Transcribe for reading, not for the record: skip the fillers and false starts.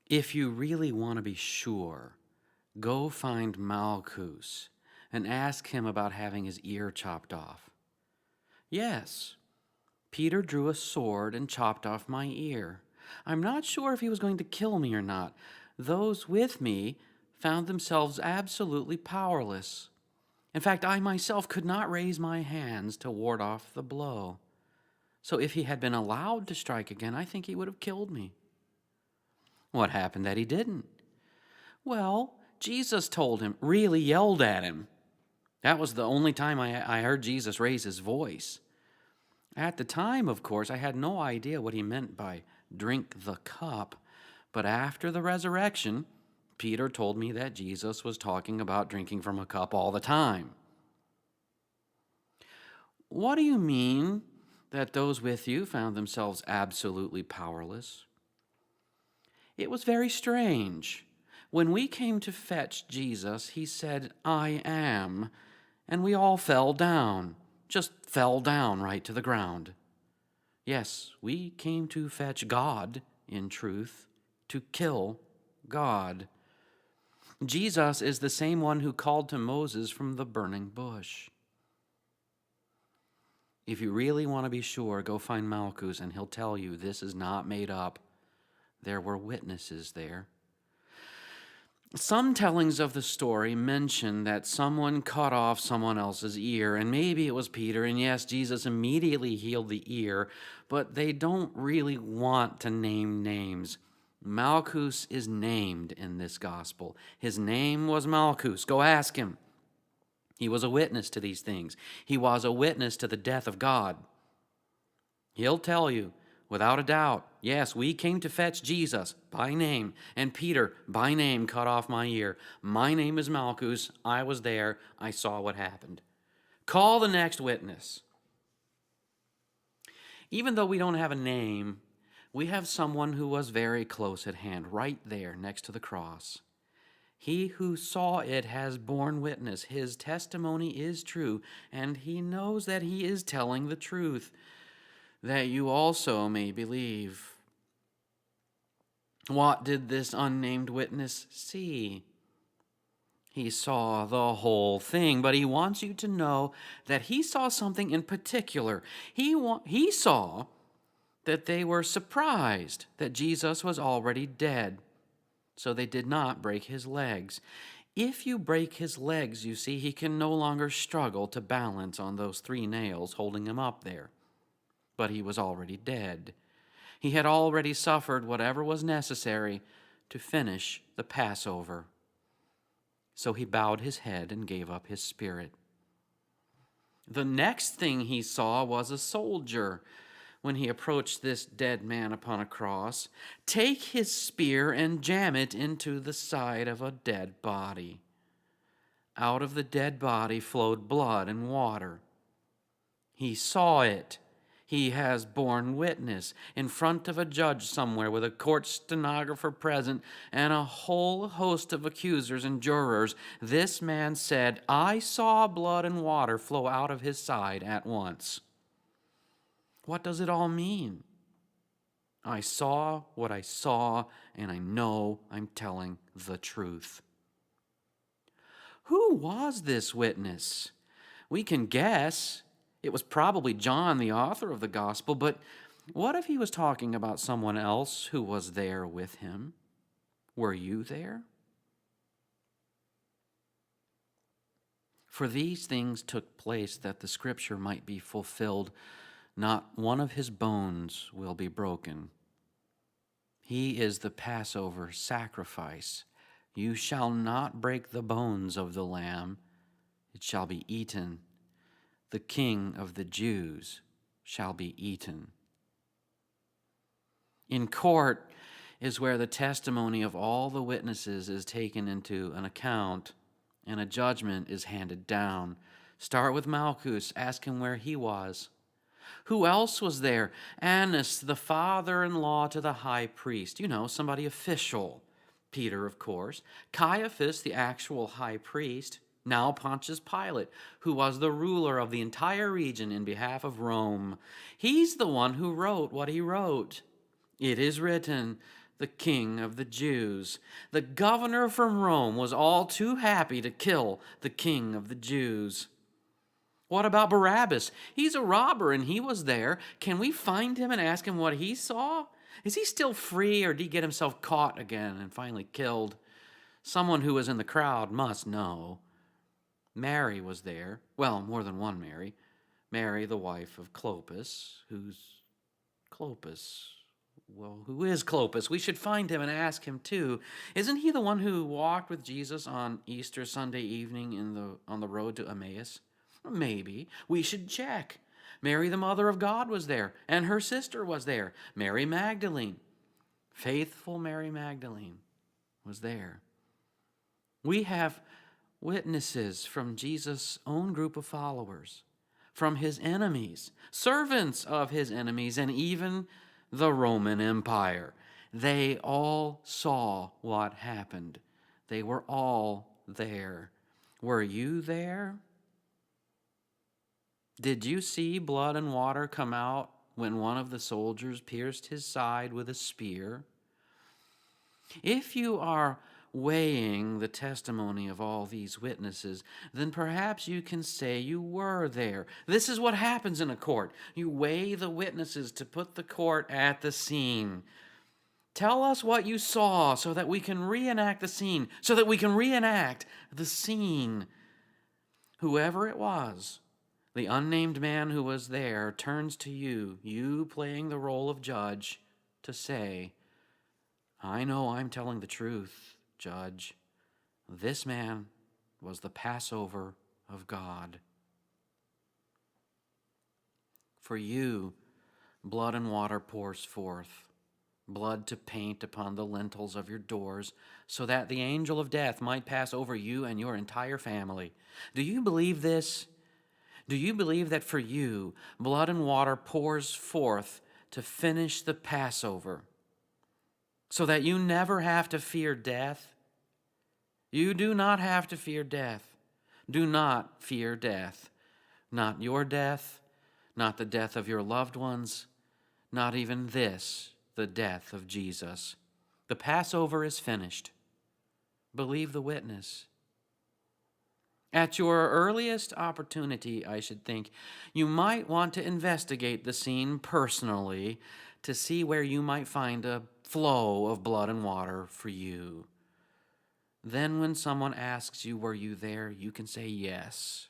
If you really want to be sure, go find Malchus and ask him about having his ear chopped off. Yes, Peter drew a sword and chopped off my ear. I'm not sure if he was going to kill me or not. Those with me found themselves absolutely powerless. In fact, I myself could not raise my hands to ward off the blow. So if he had been allowed to strike again, I think he would have killed me. What happened that he didn't? Well, Jesus told him, really yelled at him. That was the only time I heard Jesus raise his voice. At the time, of course, I had no idea what he meant by drink the cup. But after the resurrection, Peter told me that Jesus was talking about drinking from a cup all the time. What do you mean that those with you found themselves absolutely powerless? It was very strange. When we came to fetch Jesus, he said, "I am," and we all fell down, just fell down right to the ground. Yes, we came to fetch God, in truth, to kill God. Jesus is the same one who called to Moses from the burning bush. If you really want to be sure, go find Malchus and he'll tell you this is not made up. There were witnesses there. Some tellings of the story mention that someone cut off someone else's ear, and maybe it was Peter, and yes, Jesus immediately healed the ear, but they don't really want to name names. Malchus is named in this gospel. His name was Malchus. Go ask him. He was a witness to these things. He was a witness to the death of God. He'll tell you, without a doubt, yes, we came to fetch Jesus by name, and Peter by name cut off my ear. My name is Malchus. I was there. I saw what happened. Call the next witness. Even though we don't have a name, we have someone who was very close at hand, right there next to the cross. He who saw it has borne witness. His testimony is true, and he knows that he is telling the truth, that you also may believe. What did this unnamed witness see? He saw the whole thing, but he wants you to know that he saw something in particular. He saw that they were surprised that Jesus was already dead, so they did not break his legs. If you break his legs, you see, he can no longer struggle to balance on those 3 nails holding him up there. But he was already dead. He had already suffered whatever was necessary to finish the Passover. So he bowed his head and gave up his spirit. The next thing he saw was a soldier, when he approached this dead man upon a cross, take his spear and jam it into the side of a dead body. Out of the dead body flowed blood and water. He saw it. He has borne witness in front of a judge somewhere with a court stenographer present and a whole host of accusers and jurors. This man said, "I saw blood and water flow out of his side at once." What does it all mean? I saw what I saw, and I know I'm telling the truth. Who was this witness? We can guess. It was probably John, the author of the gospel, but what if he was talking about someone else who was there with him? Were you there? For these things took place that the scripture might be fulfilled. Not one of his bones will be broken. He is the Passover sacrifice. You shall not break the bones of the lamb. It shall be eaten. The King of the Jews shall be eaten. In court is where the testimony of all the witnesses is taken into an account and a judgment is handed down. Start with Malchus. Ask him where he was. Who else was there? Annas, the father-in-law to the high priest. You know, somebody official. Peter, of course. Caiaphas, the actual high priest. Now Pontius Pilate, who was the ruler of the entire region in behalf of Rome. He's the one who wrote what he wrote. It is written, the king of the Jews. The governor from Rome was all too happy to kill the king of the Jews. What about Barabbas? He's a robber and he was there. Can we find him and ask him what he saw? Is he still free, or did he get himself caught again and finally killed? Someone who was in the crowd must know. Mary was there. Well, more than one Mary. Mary, the wife of Clopas. Who's Clopas? Well, who is Clopas? We should find him and ask him too. Isn't he the one who walked with Jesus on Easter Sunday evening on the road to Emmaus? Maybe. We should check. Mary, the mother of God, was there, and her sister was there. Mary Magdalene, faithful Mary Magdalene, was there. We have witnesses from Jesus' own group of followers, from his enemies, servants of his enemies, and even the Roman Empire. They all saw what happened. They were all there. Were you there? Did you see blood and water come out when one of the soldiers pierced his side with a spear? If you are weighing the testimony of all these witnesses, then perhaps you can say you were there. This is what happens in a court. You weigh the witnesses to put the court at the scene. Tell us what you saw so that we can reenact the scene, Whoever it was, the unnamed man who was there turns to you, you playing the role of judge, to say, I know I'm telling the truth, Judge. This man was the Passover of God. For you, blood and water pours forth, blood to paint upon the lintels of your doors, so that the angel of death might pass over you and your entire family. Do you believe this? Do you believe that for you, blood and water pours forth to finish the Passover, so that you never have to fear death? You do not have to fear death. Do not fear death. Not your death, not the death of your loved ones, not even this, the death of Jesus. The Passover is finished. Believe the witness. At your earliest opportunity, I should think, you might want to investigate the scene personally to see where you might find a flow of blood and water for you. Then when someone asks you, were you there, you can say yes.